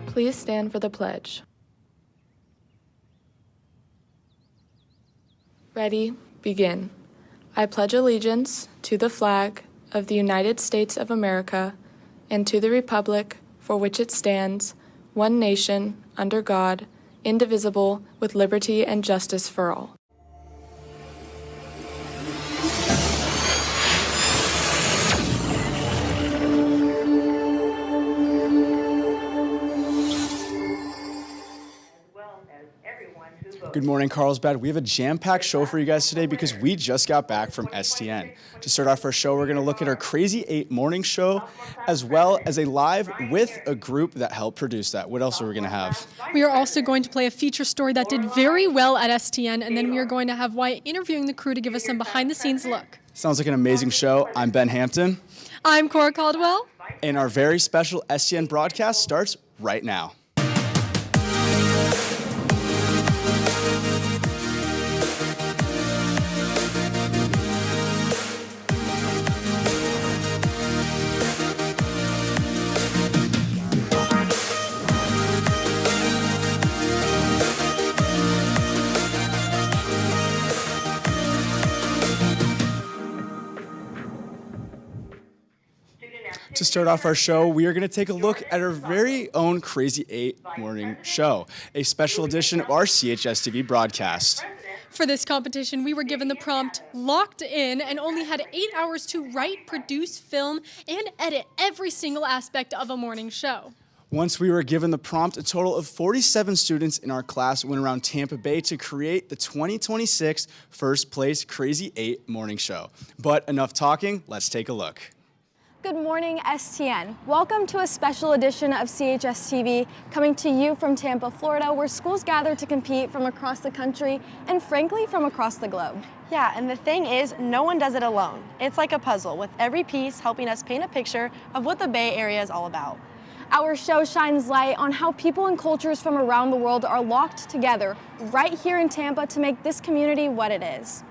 Please stand for the pledge. Ready, begin. I pledge allegiance to the flag of the United States of America and to the republic for which it stands, one nation, under God, indivisible, with liberty and justice for all. Good morning, Carlsbad. We have a jam-packed show for you guys today because we just got back from STN. To start off our show, we're going to look at our Crazy 8 morning show, as well as a live with a group that helped produce that. What else are we going to have? We are also going to play a feature story that did very well at STN, and then we are going to have Wyatt interviewing the crew to give us some behind-the-scenes look. Sounds like an amazing show. I'm Ben Hampton. I'm Cora Caldwell. And our very special STN broadcast starts right now. To start off our show, we are going to take a look at our very own Crazy 8 morning show, a special edition of our CHSTV broadcast. For this competition, we were given the prompt locked in and only had 8 hours to write, produce, film, and edit every single aspect of a morning show. Once we were given the prompt, a total of 47 students in our class went around Tampa Bay to create the 2026 first place Crazy 8 morning show. But enough talking, let's take a look. Good morning, STN. Welcome to a special edition of CHSTV coming to you from Tampa, Florida, where schools gather to compete from across the country and frankly from across the globe. Yeah, and the thing is, no one does it alone. It's like a puzzle, with every piece helping us paint a picture of what the Bay Area is all about. Our show shines light on how people and cultures from around the world are locked together right here in Tampa to make this community what it is.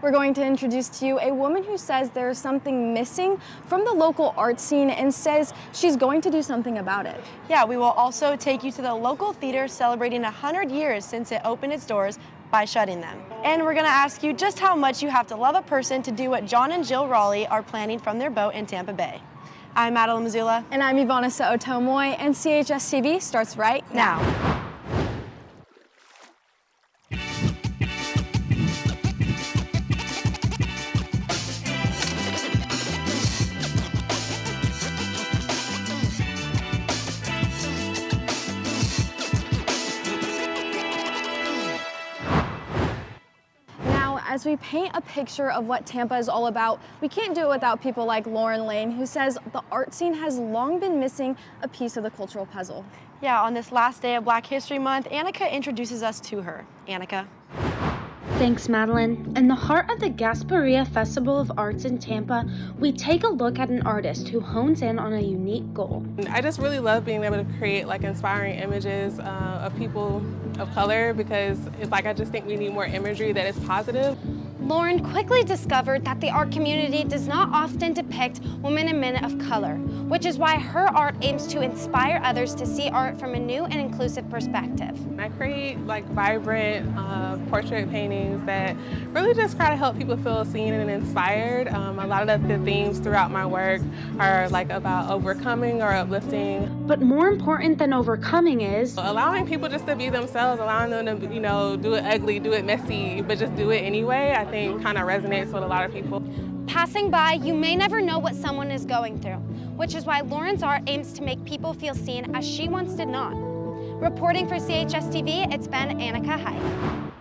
We're going to introduce to you a woman who says there is something missing from the local art scene and says she's going to do something about it. Yeah, we will also take you to the local theater celebrating 100 years since it opened its doors by shutting them. And we're going to ask you just how much you have to love a person to do what John and Jill Raleigh are planning from their boat in Tampa Bay. I'm Madeline Missoula. And I'm Ivana Sa'otomoy, and CHSTV starts right now. As we paint a picture of what Tampa is all about, we can't do it without people like Lauren Lane, who says the art scene has long been missing a piece of the cultural puzzle. Yeah, on this last day of Black History Month, Annika introduces us to her. Annika. Thanks, Madeline. In the heart of the Gasparilla Festival of Arts in Tampa, we take a look at an artist who hones in on a unique goal. I just really love being able to create inspiring images of people of color, because it's I just think we need more imagery that is positive. Lauren quickly discovered that the art community does not often depict women and men of color, which is why her art aims to inspire others to see art from a new and inclusive perspective. I create vibrant portrait paintings that really just try to help people feel seen and inspired. A lot of the themes throughout my work are about overcoming or uplifting. But more important than overcoming is allowing people just to be themselves, allowing them to do it ugly, do it messy, but just do it anyway. I think kind of resonates with a lot of people. Passing by, you may never know what someone is going through, which is why Lauren's art aims to make people feel seen as she once did not. Reporting for CHSTV, it's been Annika Hyde.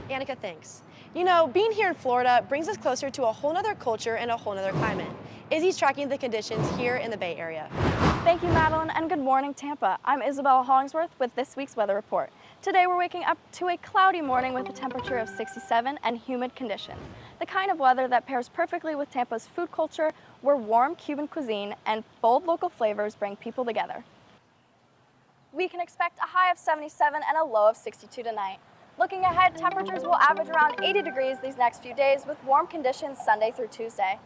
Annika, thanks. You know, being here in Florida brings us closer to a whole nother culture and a whole nother climate. Izzy's tracking the conditions here in the Bay Area. Thank you, Madeline, and good morning, Tampa. I'm Isabella Hollingsworth with this week's weather report. Today we're waking up to a cloudy morning with a temperature of 67 and humid conditions. The kind of weather that pairs perfectly with Tampa's food culture, where warm Cuban cuisine and bold local flavors bring people together. We can expect a high of 77 and a low of 62 tonight. Looking ahead, temperatures will average around 80 degrees these next few days with warm conditions Sunday through Tuesday.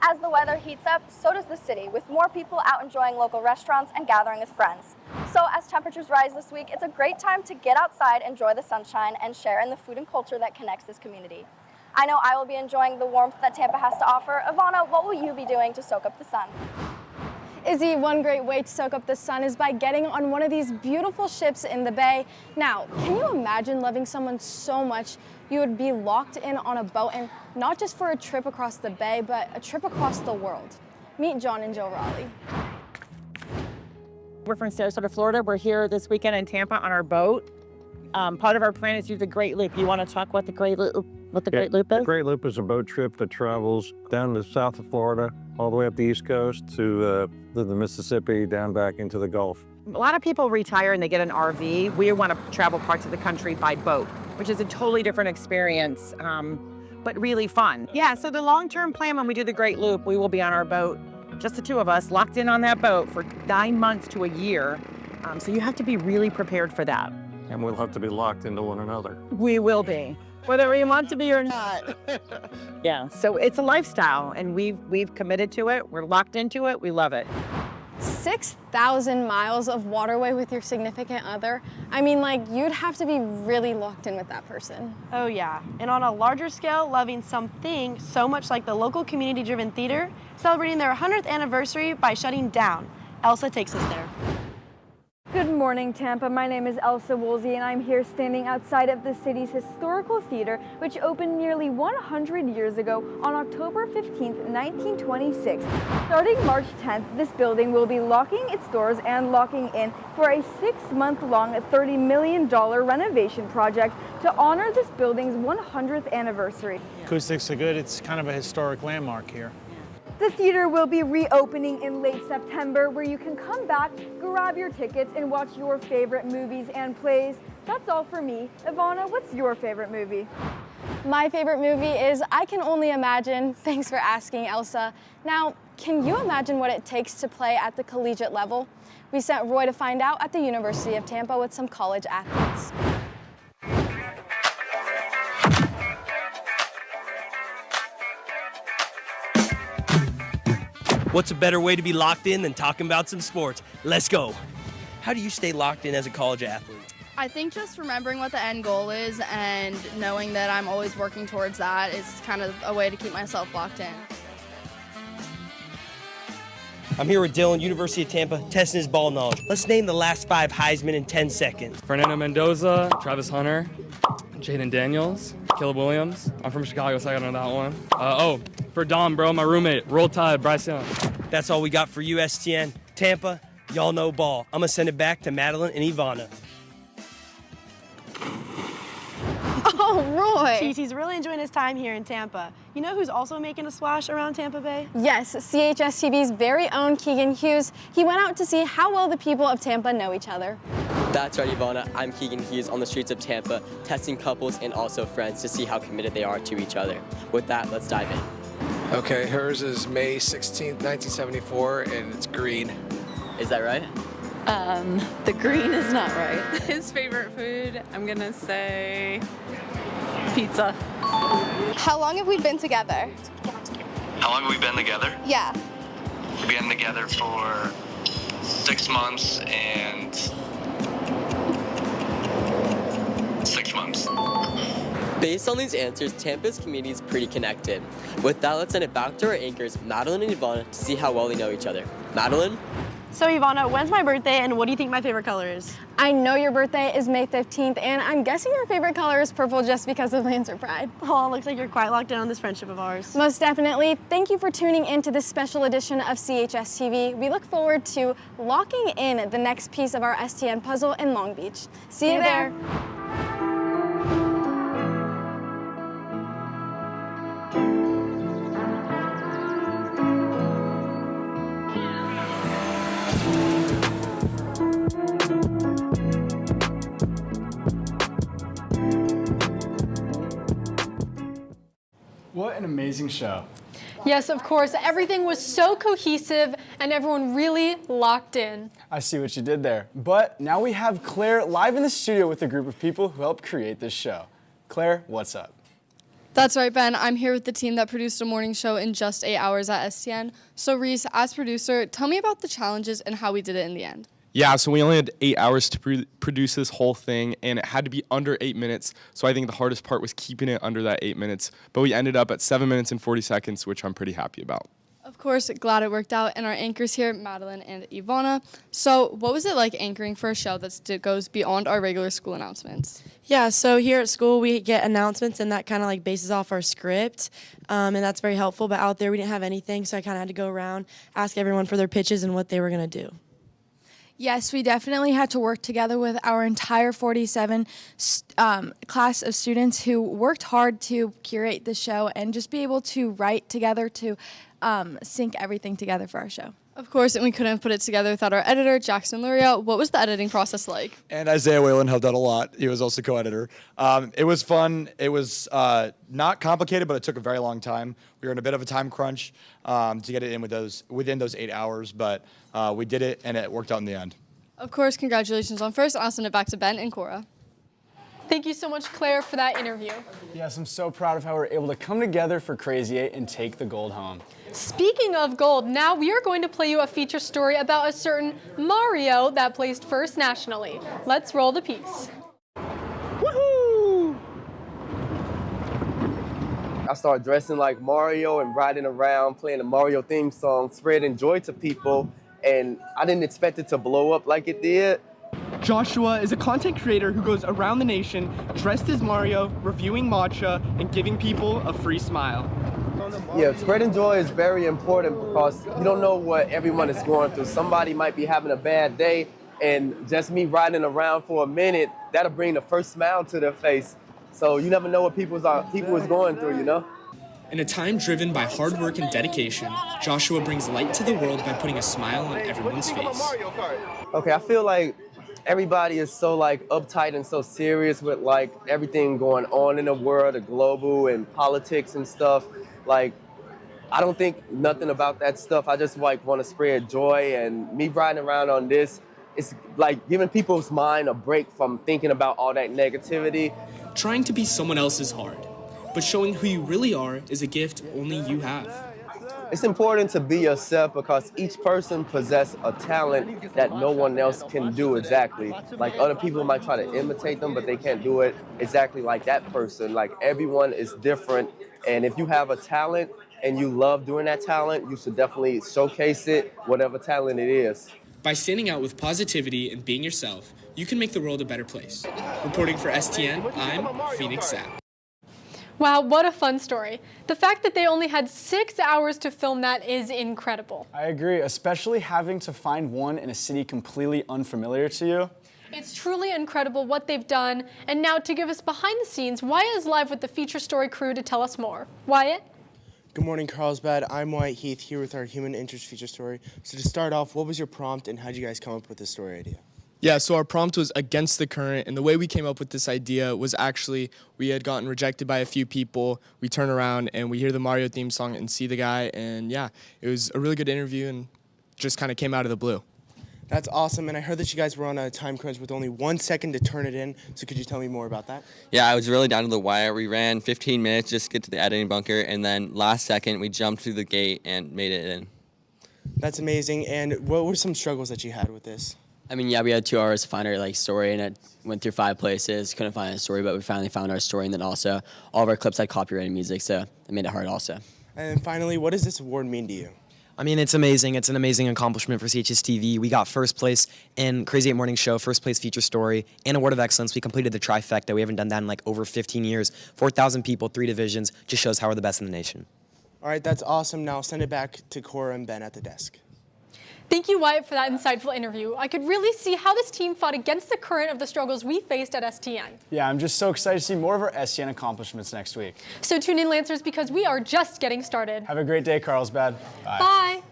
As the weather heats up, so does the city, with more people out enjoying local restaurants and gathering with friends. So as temperatures rise this week, it's a great time to get outside, enjoy the sunshine, and share in the food and culture that connects this community. I know I will be enjoying the warmth that Tampa has to offer. Ivana, what will you be doing to soak up the sun? Izzy, one great way to soak up the sun is by getting on one of these beautiful ships in the bay. Now, can you imagine loving someone so much you would be locked in on a boat, and not just for a trip across the bay, but a trip across the world? Meet John and Jill Raleigh. We're from Sarasota, Florida. We're here this weekend in Tampa on our boat. Part of our plan is to do the Great Loop. You want to talk what the Great Loop, Great Loop is? The Great Loop is a boat trip that travels down to the south of Florida, all the way up the East Coast to the Mississippi, down back into the Gulf. A lot of people retire and they get an RV. We want to travel parts of the country by boat, which is a totally different experience, but really fun. Yeah, so the long-term plan when we do the Great Loop, we will be on our boat, just the two of us, locked in on that boat for 9 months to a year. So you have to be really prepared for that. And we'll have to be locked into one another. We will be, whether we want to be or not. Yeah, so it's a lifestyle, and we've committed to it. We're locked into it. We love it. 6,000 miles of waterway with your significant other. I mean, like, you'd have to be really locked in with that person. Oh yeah, and on a larger scale, loving something so much like the local community-driven theater, celebrating their 100th anniversary by shutting down. Elsa takes us there. Good morning, Tampa. My name is Elsa Woolsey, and I'm here standing outside of the city's historical theater, which opened nearly 100 years ago on October 15th, 1926. Starting March 10th, this building will be locking its doors and locking in for a 6-month-long, $30 million renovation project to honor this building's 100th anniversary. Acoustics are good. It's kind of a historic landmark here. The theater will be reopening in late September, where you can come back, grab your tickets, and watch your favorite movies and plays. That's all for me. Ivana, what's your favorite movie? My favorite movie is I Can Only Imagine. Thanks for asking, Elsa. Now, can you imagine what it takes to play at the collegiate level? We sent Roy to find out at the University of Tampa with some college athletes. What's a better way to be locked in than talking about some sports? Let's go. How do you stay locked in as a college athlete? I think just remembering what the end goal is and knowing that I'm always working towards that is kind of a way to keep myself locked in. I'm here with Dylan, University of Tampa, testing his ball knowledge. Let's name the last 5 Heisman in 10 seconds. Fernando Mendoza, Travis Hunter, Jaden Daniels, Caleb Williams. I'm from Chicago, so I gotta know that one. For Dom, bro, my roommate, Roll Tide, Bryce Young. That's all we got for USTN. Tampa, y'all know ball. I'm gonna send it back to Madeline and Ivana. Oh, Roy! Jeez, he's really enjoying his time here in Tampa. You know who's also making a splash around Tampa Bay? Yes, CHSTV's very own Keegan Hughes. He went out to see how well the people of Tampa know each other. That's right, Ivana. I'm Keegan Hughes on the streets of Tampa, testing couples and also friends to see how committed they are to each other. With that, let's dive in. Okay, hers is May 16th, 1974, and it's green. Is that right? The green is not right. His favorite food, I'm gonna say pizza. How long have we been together? How long have we been together? Yeah. We've been together for 6 months and 6 months. Based on these answers, Tampa's community is pretty connected. With that, let's send it back to our anchors, Madeline and Ivana, to see how well they know each other. Madeline? So Ivana, when's my birthday and what do you think my favorite color is? I know your birthday is May 15th, and I'm guessing your favorite color is purple just because of Lancer Pride. Oh, looks like you're quite locked in on this friendship of ours. Most definitely. Thank you for tuning in to this special edition of CHSTV. We look forward to locking in the next piece of our STN puzzle in Long Beach. See you there. What an amazing show. Yes, of course. Everything was so cohesive and everyone really locked in. I see what you did there. But now we have Claire live in the studio with a group of people who helped create this show. Claire, what's up? That's right, Ben. I'm here with the team that produced a morning show in just 8 hours at STN. So, Reese, as producer, tell me about the challenges and how we did it in the end. Yeah, so we only had 8 hours to produce this whole thing, and it had to be under 8 minutes. So I think the hardest part was keeping it under that 8 minutes. But we ended up at 7 minutes and 40 seconds, which I'm pretty happy about. Of course, glad it worked out. And our anchors here, Madeline and Ivana. So what was it like anchoring for a show that goes beyond our regular school announcements? Yeah, so here at school we get announcements and that kind of like bases off our script, and that's very helpful. But out there we didn't have anything, so I kind of had to go around, ask everyone for their pitches and what they were going to do. Yes, we definitely had to work together with our entire 47 class of students who worked hard to curate the show and just be able to write together to sync everything together for our show. Of course, and we couldn't have put it together without our editor, Jackson Luria. What was the editing process like? And Isaiah Whalen helped out a lot. He was also co-editor. It was fun. It was not complicated, but it took a very long time. We were in a bit of a time crunch to get it in within those 8 hours, but we did it, and it worked out in the end. Of course, congratulations on first. I'll send it back to Ben and Cora. Thank you so much, Claire, for that interview. Yes, I'm so proud of how we're able to come together for Crazy 8 and take the gold home. Speaking of gold, now we are going to play you a feature story about a certain Mario that placed first nationally. Let's roll the piece. Woohoo! I started dressing like Mario and riding around, playing the Mario theme song, spreading joy to people, and I didn't expect it to blow up like it did. Joshua is a content creator who goes around the nation dressed as Mario, reviewing matcha, and giving people a free smile. Yeah, spreading joy is very important because you don't know what everyone is going through. Somebody might be having a bad day, and just me riding around for a minute, that'll bring the first smile to their face. So you never know what people is going through, you know? In a time driven by hard work and dedication, Joshua brings light to the world by putting a smile on everyone's face. Okay, I feel like everybody is so like uptight and so serious with like everything going on in the world, the global and politics and stuff. Like, I don't think nothing about that stuff. I just like want to spread joy, and me riding around on this, it's like giving people's mind a break from thinking about all that negativity. Trying to be someone else is hard, but showing who you really are is a gift only you have. It's important to be yourself because each person possesses a talent that no one else can do exactly. Like other people might try to imitate them, but they can't do it exactly like that person. Like everyone is different, and if you have a talent and you love doing that talent, you should definitely showcase it, whatever talent it is. By standing out with positivity and being yourself, you can make the world a better place. Reporting for STN, I'm Phoenix Sapp. Wow, what a fun story. The fact that they only had 6 hours to film that is incredible. I agree, especially having to find one in a city completely unfamiliar to you. It's truly incredible what they've done. And now to give us behind the scenes, Wyatt is live with the feature story crew to tell us more. Wyatt? Good morning, Carlsbad. I'm Wyatt Heath here with our human interest feature story. So to start off, what was your prompt and how did you guys come up with this story idea? Yeah, so our prompt was against the current, and the way we came up with this idea was actually we had gotten rejected by a few people. We turn around and we hear the Mario theme song and see the guy, and yeah, it was a really good interview and just kind of came out of the blue. That's awesome, and I heard that you guys were on a time crunch with only 1 second to turn it in, so could you tell me more about that? Yeah, I was really down to the wire. We ran 15 minutes just to get to the editing bunker, and then last second we jumped through the gate and made it in. That's amazing, and what were some struggles that you had with this? I mean, yeah, we had 2 hours to find our story, and it went through 5 places. Couldn't find a story, but we finally found our story, and then also all of our clips had copyrighted music, so it made it hard also. And then finally, what does this award mean to you? I mean, it's amazing. It's an amazing accomplishment for CHSTV. We got first place in Crazy 8 Morning Show, first place feature story, and Award of Excellence. We completed the trifecta. We haven't done that in like over 15 years. 4,000 people, 3 divisions, just shows how we're the best in the nation. All right, that's awesome. Now I'll send it back to Cora and Ben at the desk. Thank you, Wyatt, for that insightful interview. I could really see how this team fought against the current of the struggles we faced at STN. Yeah, I'm just so excited to see more of our STN accomplishments next week. So tune in, Lancers, because we are just getting started. Have a great day, Carlsbad. Bye. Bye.